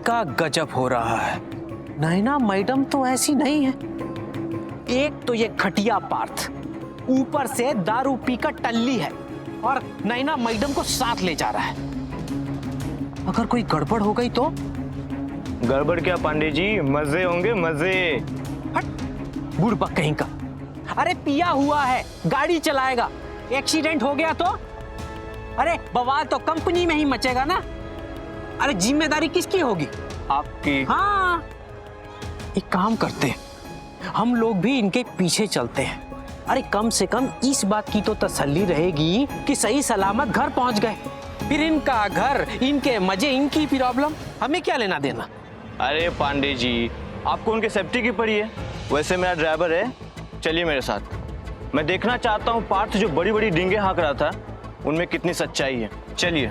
का गजब हो रहा है। नैना मैडम तो ऐसी नहीं है। एक तो ये घटिया पार्थ, ऊपर से दारू पीकर टल्ली है और नैना मैडम को साथ ले जा रहा है। अगर कोई गड़बड़ हो गई तो? गड़बड़ क्या पांडे जी, मजे होंगे मजे। हट, बुड़बक कहीं का। अरे पिया हुआ है, गाड़ी चलाएगा, एक्सीडेंट हो गया तो? अरे बवाल तो कंपनी में ही मचेगा ना। अरे जिम्मेदारी किसकी होगी? आपकी। हाँ, एक काम करते हैं, हम लोग भी इनके पीछे चलते हैं। अरे कम से कम इस बात की तो तसल्ली रहेगी कि सही सलामत घर पहुंच गए। फिर इनका घर, इनके मजे, इनकी प्रॉब्लम, हमें क्या लेना देना। अरे पांडे जी, आपको उनके सेफ्टी की पड़ी है। वैसे मेरा ड्राइवर है, चलिए मेरे साथ। मैं देखना चाहता हूँ पार्थ जो बड़ी बड़ी डींगे हाँक रहा था, उनमें कितनी सच्चाई है। चलिए।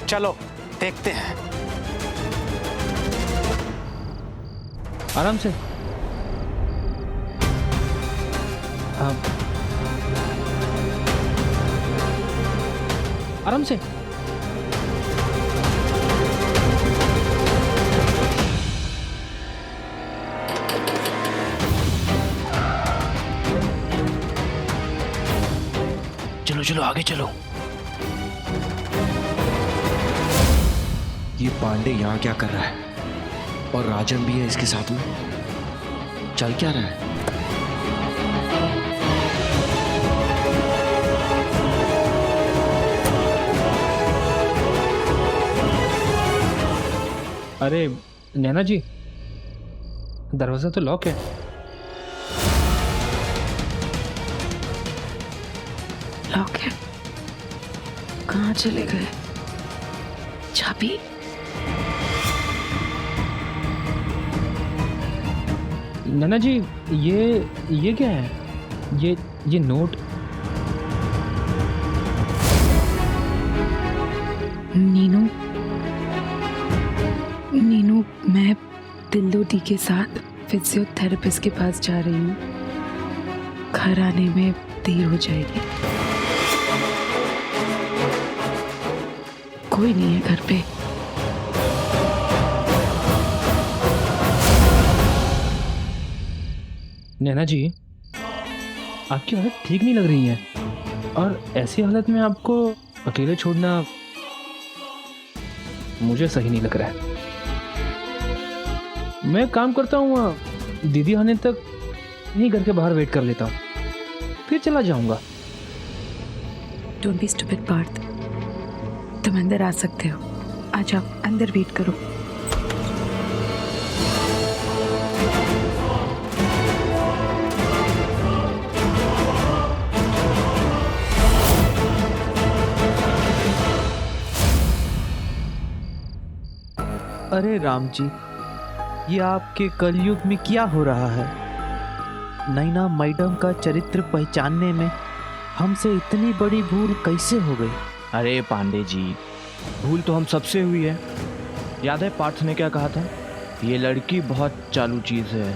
चलो देखते हैं। आराम से। आराम से। चलो चलो आगे चलो। ये पांडे यहाँ क्या कर रहा है? और राजन भी है इसके साथ में। चल क्या रहा है? अरे नैना जी, दरवाजा तो लॉक है। लॉक है? कहाँ चले गए? चाबी? नैना जी, ये क्या है? ये नोट। नीनू, मैं दिल्लू दी के साथ फिजियोथेरेपिस्ट के पास जा रही हूँ। घर आने में देर हो जाएगी। कोई नहीं है घर पे। नैना जी, आपकी हालत ठीक नहीं लग रही है और ऐसी हालत में आपको अकेले छोड़ना मुझे सही नहीं लग रहा है। मैं काम करता हूँ, दीदी आने तक यहीं घर के बाहर वेट कर लेता हूँ, फिर चला जाऊंगा। डोंट बी स्टूपिड पार्थ, तुम अंदर आ सकते हो। आ जाओ, अंदर वेट करो। अरे राम जी, ये आपके कलयुग में क्या हो रहा है? नैना मैडम का चरित्र पहचानने में हमसे इतनी बड़ी भूल कैसे हो गई? अरे पांडे जी, भूल तो हम सबसे हुई है। याद है पार्थ ने क्या कहा था? ये लड़की बहुत चालू चीज है,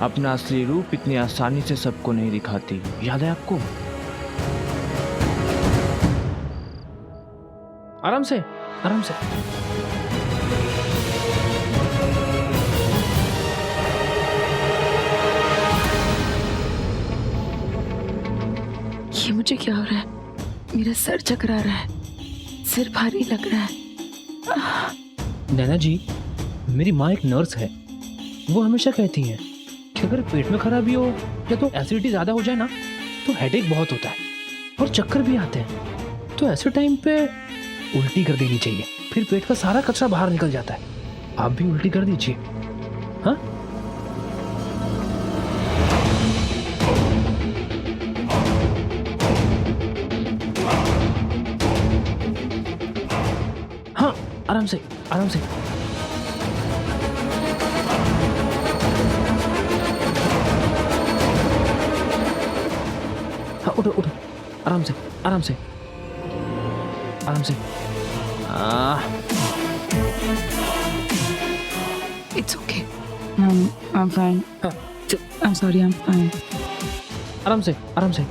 अपना असली रूप इतनी आसानी से सबको नहीं दिखाती। याद है आपको? आराम से, आराम से। ये मुझे क्या हो रहा है? मेरा सर चकरा रहा है, सिर भारी लग रहा है। नैना जी, मेरी माँ एक नर्स है। वो हमेशा कहती हैं कि अगर पेट में खराबी हो या तो एसिडिटी ज़्यादा हो जाए ना, तो हेडेक बहुत होता है और चक्कर भी आते हैं। तो ऐसे टाइम पे उल्टी कर देनी चाहिए, फिर पेट का सारा कचरा बाहर निकल जाता है। आप भी उल्टी कर दीजिए। हाँ, हाँ, आराम से, आराम से। हाँ, उठो उठो, आराम से, आराम से, आराम से। It's okay. I'm fine. I'm sorry, I'm fine. आराम से, आराम से।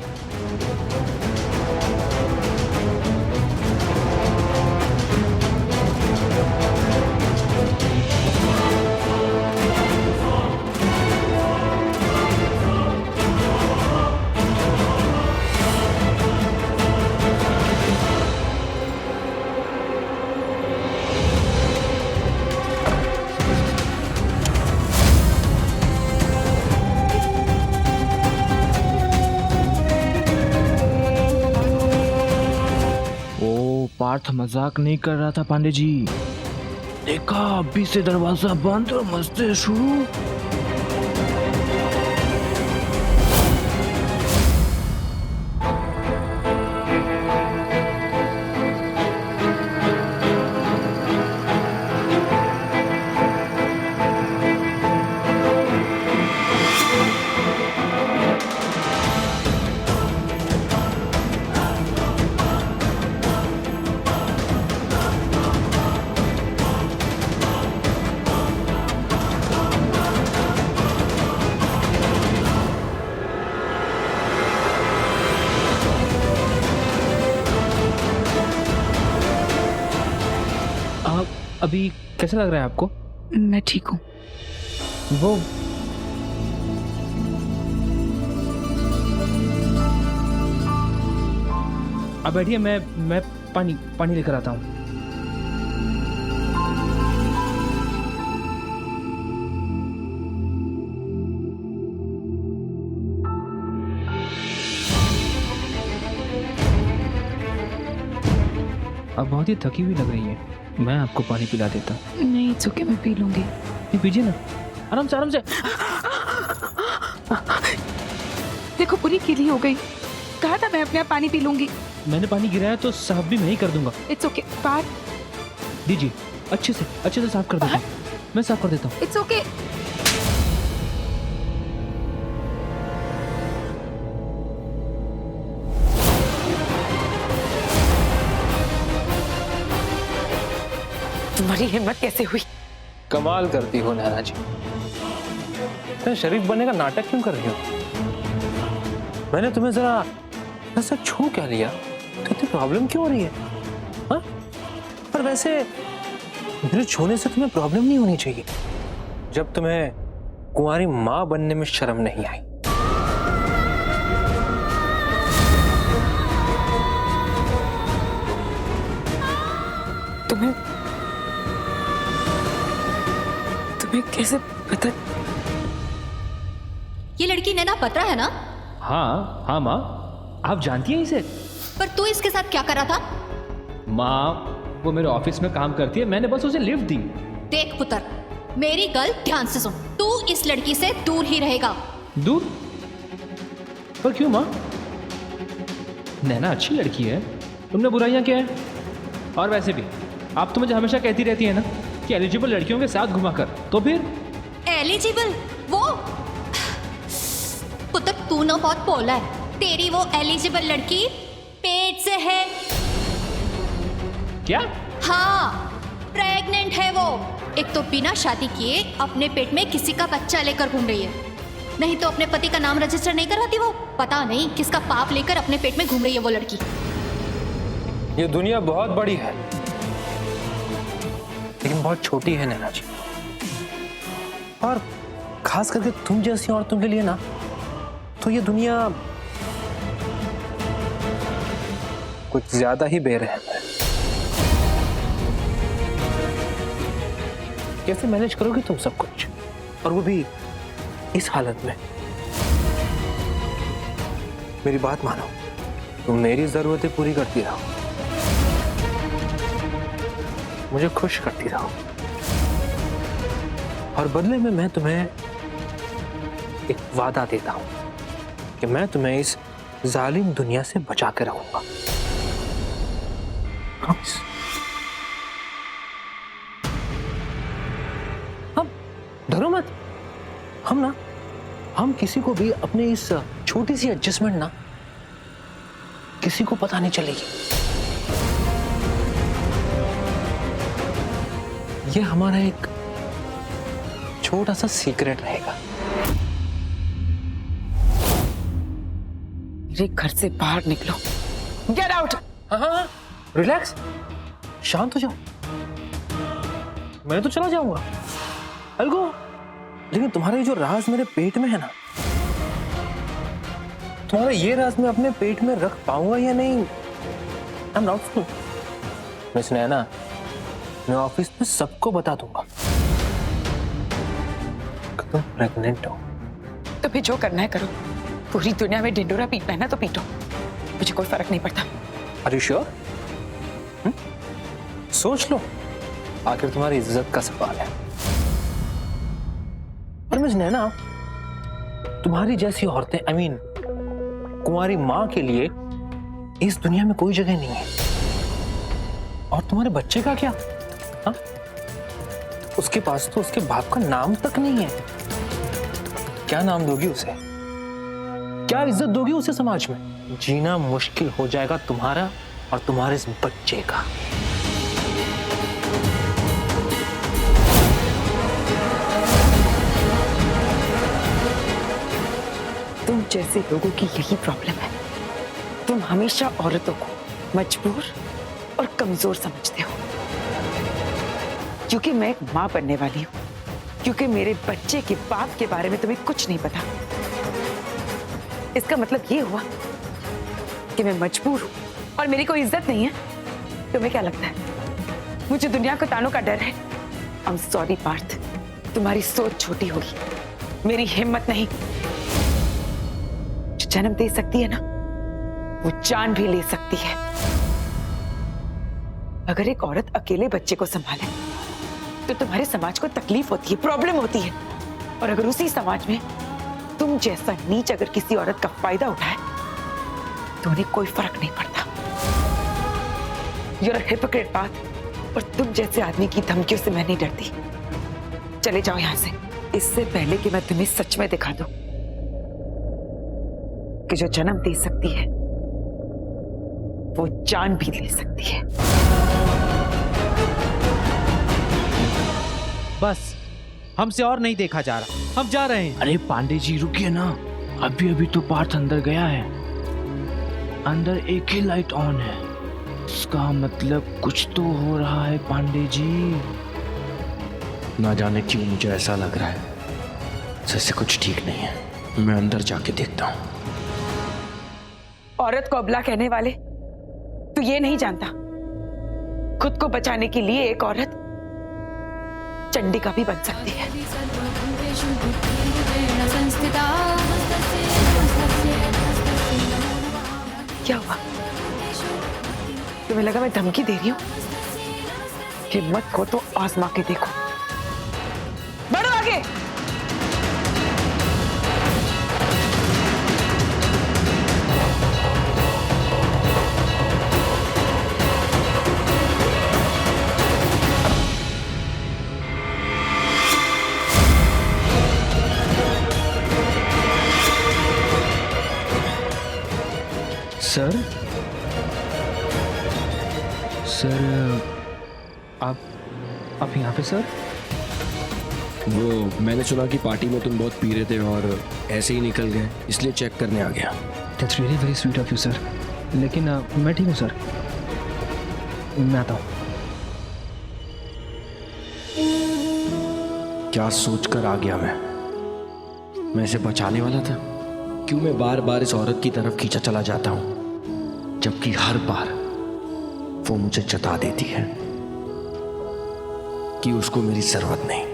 पार्थ मजाक नहीं कर रहा था पांडे जी। देखा, अभी से दरवाजा बंद और मस्ती शुरू। अभी कैसा लग रहा है आपको? मैं ठीक हूँ। वो अब बैठिए, मैं पानी लेकर आता हूँ। अब बहुत ही थकी हुई लग रही है, मैं आपको पानी पिला देता हूँ। नहीं, इट्स ओके, मैं पी लूंगी। ये पीजिए ना, आराम से आराम से। देखो, पूरी कीली हो गई। कहा था मैं अपने आप पानी पी लूंगी। मैंने पानी गिराया तो साफ भी मैं ही कर दूंगा। It's okay. पार्थ, दीजिए, अच्छे से साफ कर देता हूँ। मैं साफ कर देता हूँ। It's okay. तुम्हारी हिम्मत कैसे हुई? कमाल करती हो नैना जी। मैं शरीफ बनने का नाटक क्यों कर रही हो? मैंने तुम्हें जरा ऐसा छू क्या लिया तो इतनी प्रॉब्लम क्यों हो रही है? हाँ? पर वैसे मेरे छूने से तुम्हें प्रॉब्लम नहीं होनी चाहिए जब तुम्हें कुंवारी माँ बनने में शर्म नहीं आई। तुम्हें कैसे पता? ये लड़की नैना पत्रा है ना? हाँ माँ, आप जानती हैं इसे? पर तू इसके साथ क्या कर रहा था? माँ, वो मेरे ऑफिस में काम करती है, मैंने बस उसे लिफ्ट दी। देख पुत्र, मेरी गल ध्यान से सुन। तू इस लड़की से दूर ही रहेगा। दूर? पर क्यों माँ? नैना अच्छी लड़की है, तुमने बुराइयां क्या है? और वैसे भी आप तो मुझे हमेशा कहती रहती है ना कि एलिजिबल लड़कियों के साथ घुमा कर, तो फिर? एलिजिबल? वो पुत्र, तू ना बहुत भोला है। तेरी वो एलिजिबल लड़की पेट से है। क्या? हाँ, प्रेग्नेंट है वो। एक तो बिना शादी किए अपने पेट में किसी का बच्चा लेकर घूम रही है। नहीं तो अपने पति का नाम रजिस्टर नहीं करवाती वो। पता नहीं किसका पाप लेकर अपने पेट में घूम रही है वो लड़की। ये दुनिया बहुत बड़ी है लेकिन बहुत छोटी है नैना जी। और खास करके तुम जैसी औरतों के लिए ना तो ये दुनिया कुछ ज्यादा ही बेरहम है। कैसे मैनेज करोगे तुम सब कुछ, और वो भी इस हालत में? मेरी बात मानो, तुम मेरी जरूरतें पूरी करती रहो, मुझे खुश करती रहो, और बदले में मैं तुम्हें एक वादा देता हूं कि मैं तुम्हें इस जालिम दुनिया से बचा के रहूंगा। प्रॉमिस। हम डरो मत। हम किसी को भी अपने इस छोटी सी एडजस्टमेंट ना किसी को पता नहीं चलेगी। ये हमारा एक छोटा सा सीक्रेट रहेगा। मेरे घर से बाहर निकलो। Get out. हाँ, रिलैक्स, शांत हो जाओ। मैं तो चला जाऊंगा अलगो, लेकिन तुम्हारा ये जो राज मेरे पेट में है ना, तुम्हारा ये राज मैं अपने पेट में रख पाऊंगा या नहीं, I am not sure. Miss Naina, मैं ऑफिस में सबको बता दूंगा कि तुम प्रेग्नेंट हो। तो फिर जो करना है करो। पूरी दुनिया में ढिंडोरा पीटना है ना तो पीटो, मुझे कोई फर्क नहीं पड़ता। Are you sure? सोच लो, आखिर तुम्हारी इज्जत का सवाल है। और मिस नैना, तुम्हारी जैसी औरतें, I mean, कुंवारी माँ के लिए इस दुनिया में कोई जगह नहीं है। और तुम्हारे बच्चे का क्या? हा? उसके पास तो उसके बाप का नाम तक नहीं है। क्या नाम दोगी उसे? क्या इज्जत दोगी उसे समाज में? जीना मुश्किल हो जाएगा तुम्हारा और तुम्हारे इस बच्चे का। तुम जैसे लोगों की यही प्रॉब्लम है। तुम हमेशा औरतों को मजबूर और कमजोर समझते हो। क्योंकि मैं एक माँ बनने वाली हूँ, क्योंकि मेरे बच्चे के बाप के बारे में तुम्हें कुछ नहीं पता। इसका मतलब ये हुआ कि मैं मजबूर हूँ और मेरी कोई इज्जत नहीं है। तुम्हें क्या लगता है मुझे दुनिया को तानों का डर है? आई एम सॉरी पार्थ, तुम्हारी सोच छोटी होगी, मेरी हिम्मत नहीं। जो जन्म दे सकती है ना, वो जान भी ले सकती है। अगर एक औरत अकेले बच्चे को संभाले तो तुम्हारे समाज को तकलीफ होती है, प्रॉब्लम होती है। और अगर उसी समाज में तुम जैसा नीच अगर किसी औरत का फायदा उठाए तो उन्हें कोई फर्क नहीं पड़ता। You're a hypocrite पार्थ, और तुम जैसे आदमी की धमकियों से मैं नहीं डरती। चले जाओ यहां से, इससे पहले कि मैं तुम्हें सच में दिखा दूं कि जो जन्म दे सकती है वो जान भी ले सकती है। बस हमसे और नहीं देखा जा रहा, हम जा रहे हैं। अरे पांडे जी रुकिए ना, अभी अभी तो पार्थ अंदर गया है। अंदर एक ही लाइट ऑन है, इसका मतलब कुछ तो हो रहा है पांडे जी। ना जाने क्यों मुझे ऐसा लग रहा है जैसे कुछ ठीक नहीं है। मैं अंदर जाके देखता हूँ। औरत को अबला कहने वाले, तू ये नहीं जानता खुद को बचाने के लिए एक औरत चंडिका भी बन सकती है। क्या हुआ? तुम्हें लगा मैं धमकी दे रही हूँ? हिम्मत को तो आजमा के देखो। बढ़ो आगे। सर आप यहाँ पे सर? वो मैंने सुना कि पार्टी में तुम बहुत पी रहे थे और ऐसे ही निकल गए, इसलिए चेक करने आ गया। That's really very sweet of you sir. लेकिन मैं ठीक हूँ सर, मैं आता हूँ। क्या सोचकर आ गया मैं इसे बचाने वाला था। क्यों मैं बार बार इस औरत की तरफ खींचा चला जाता हूँ, जबकि हर बार वो मुझे जता देती है कि उसको मेरी जरूरत नहीं।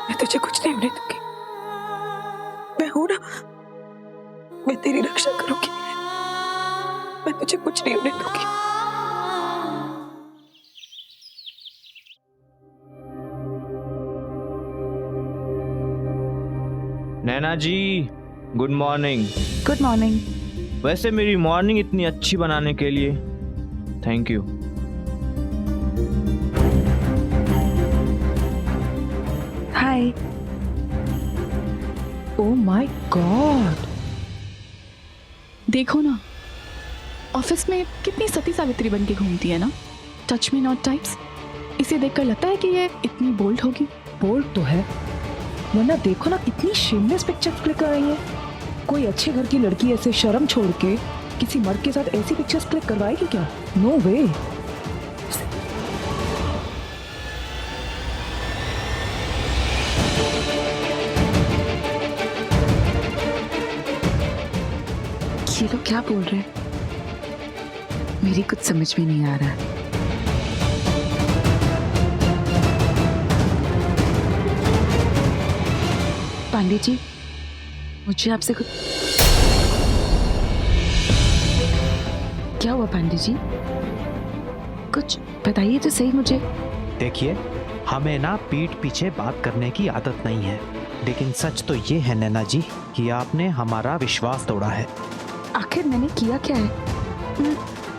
मैं तुझे कुछ नहीं होने दूंगी। मैं हूं ना, मैं तेरी रक्षा करूंगी। मैं तुझे कुछ नहीं होने दूंगी। नैना जी गुड मॉर्निंग। Good morning. वैसे मेरी मॉर्निंग इतनी अच्छी बनाने के लिए thank you. Hi. Oh my God, देखो ना ऑफिस में कितनी सती सावित्री बन के घूमती है ना। Touch me not types. इसे देखकर लगता है कि ये इतनी बोल्ड होगी। बोल्ड तो है, वरना देखो ना कितनी शेमलेस पिक्चर्स क्लिक कर रही है। कोई अच्छे घर की लड़की ऐसे शर्म छोड़ के किसी मर्द के साथ ऐसी पिक्चर्स क्लिक करवाएगी क्या? नो वे। ये लोग क्या बोल रहे हैं? मेरी कुछ समझ में नहीं आ रहा है। पांडे जी, मुझे आपसे कुछ... क्या हुआ पांडे जी? कुछ बताइए तो सही मुझे। देखिए, हमें ना पीठ पीछे बात करने की आदत नहीं है, लेकिन सच तो ये है नैना जी कि आपने हमारा विश्वास तोड़ा है। आखिर मैंने किया क्या है?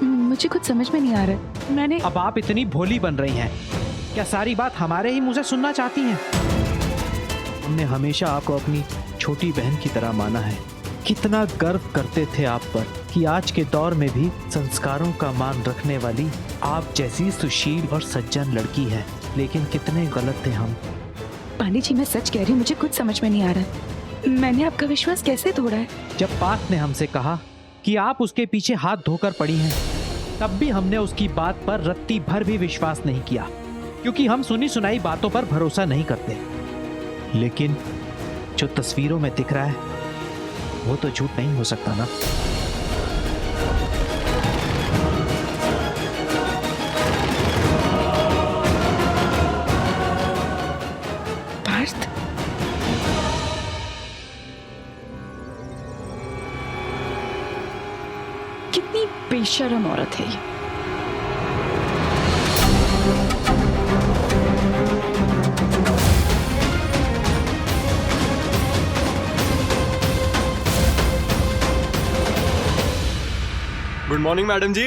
मुझे कुछ समझ में नहीं आ रहा है। मैंने... अब आप इतनी भोली बन रही हैं, क्या सारी बात हमारे ही मुंह से सुनना चाहती हैं? हमने हमेशा आपको अपनी छोटी बहन की तरह माना है। कितना गर्व करते थे आप पर कि आज के दौर में भी संस्कारों का मान रखने वाली आप जैसी सुशील और सज्जन लड़की है। लेकिन कितने गलत थे हम। पांडे जी, मैं सच कह रही हूँ, मुझे कुछ समझ में नहीं आ रहा है। मैंने आपका विश्वास कैसे तोड़ा है? जब पार्थ ने हमसे कहा कि आप उसके पीछे हाथ धोकर पड़ी हैं, तब भी हमने उसकी बात पर रत्ती भर भी विश्वास नहीं किया, क्योंकि हम सुनी सुनाई बातों पर भरोसा नहीं करते। लेकिन जो तस्वीरों में दिख रहा है वो तो झूठ नहीं हो सकता ना। पार्थ, कितनी बेशर्म औरत है ये। गुड मॉर्निंग मैडम जी।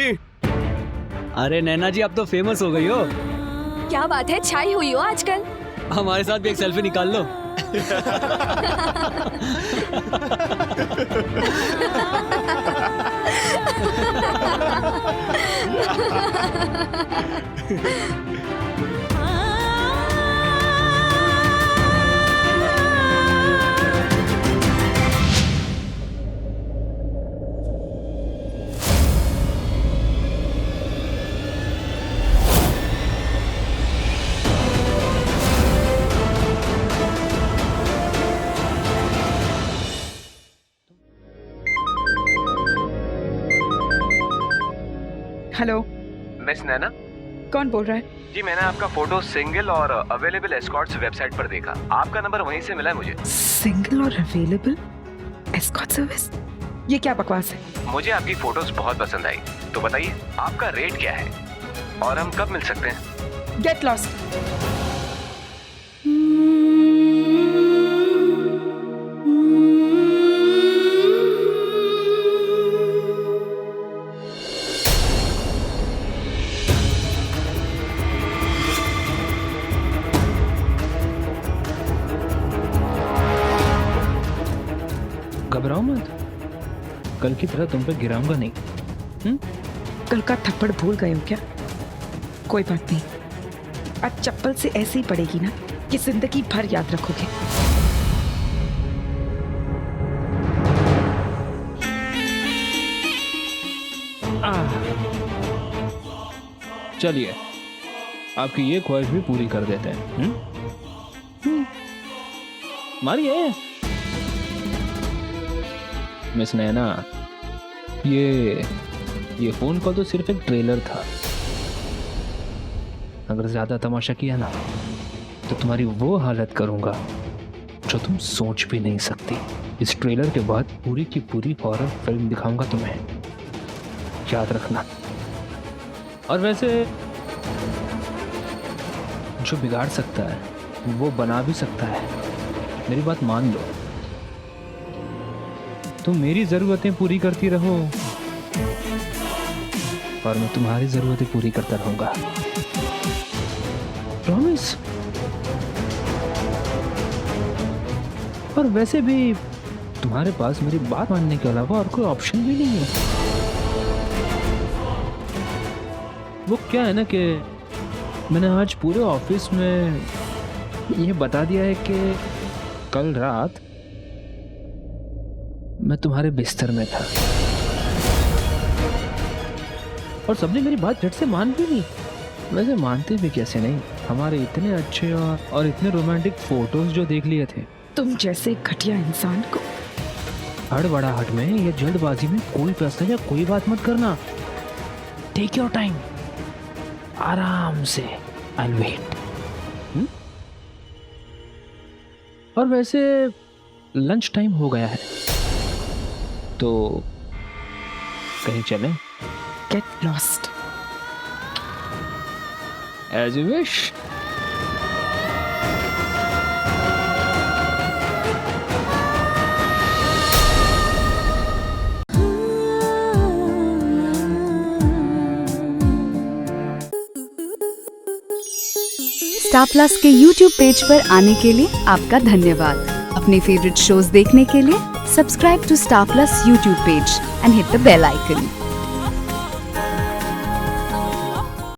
अरे नैना जी, अब तो फेमस हो गई हो। क्या बात है, छाई हुई हो आजकल। हमारे साथ भी एक सेल्फी निकाल लो। हेलो, मिस नैना? कौन बोल रहा है? जी, मैंने आपका फोटो सिंगल और अवेलेबल एस्कॉर्ट्स वेबसाइट पर देखा। आपका नंबर वहीं से मिला है मुझे। सिंगल और अवेलेबल एस्कॉर्ट सर्विस? ये क्या बकवास है? मुझे आपकी फोटोज बहुत पसंद आई। तो बताइए, आपका रेट क्या है और हम कब मिल सकते हैं? Get lost. घबराओ मत, कल की तरह तुम पे गिराऊंगा नहीं। कल का थप्पड़ भूल गए हो क्या? कोई बात नहीं, आज चप्पल से ऐसे ही पड़ेगी ना कि जिंदगी भर याद रखोगे। चलिए, आपकी ये ख्वाहिश भी पूरी कर देते हैं। मारिए मिस नैना, ये फोन कॉल तो सिर्फ एक ट्रेलर था। अगर ज्यादा तमाशा किया ना तो तुम्हारी वो हालत करूंगा जो तुम सोच भी नहीं सकती। इस ट्रेलर के बाद पूरी की पूरी हॉरर फिल्म दिखाऊंगा तुम्हें, याद रखना। और वैसे जो बिगाड़ सकता है वो बना भी सकता है। मेरी बात मान लो, तुम मेरी जरूरतें पूरी करती रहो और मैं तुम्हारी जरूरतें पूरी करता रहूंगा। प्रॉमिस। और वैसे भी तुम्हारे पास मेरी बात मानने के अलावा और कोई ऑप्शन भी नहीं है। वो क्या है ना कि मैंने आज पूरे ऑफिस में ये बता दिया है कि कल रात मैं तुम्हारे बिस्तर में था और सबने मेरी बात झट से मान भी ली। वैसे मानते भी कैसे नहीं, हमारे इतने अच्छे और इतने रोमांटिक फोटोज जो देख लिए थे। तुम जैसे घटिया इंसान को हड़बड़ाहट में या जल्दबाजी में कोई फैसला या कोई बात मत करना। टेक योर टाइम, आराम से, आई विल वेट। और वैसे लंच टाइम हो गया है, तो कहीं चलें? Get lost. As you wish. Star plus के YouTube पेज पर आने के लिए आपका धन्यवाद। अपने फेवरेट शोज देखने के लिए subscribe to star plus YouTube page and hit the bell icon.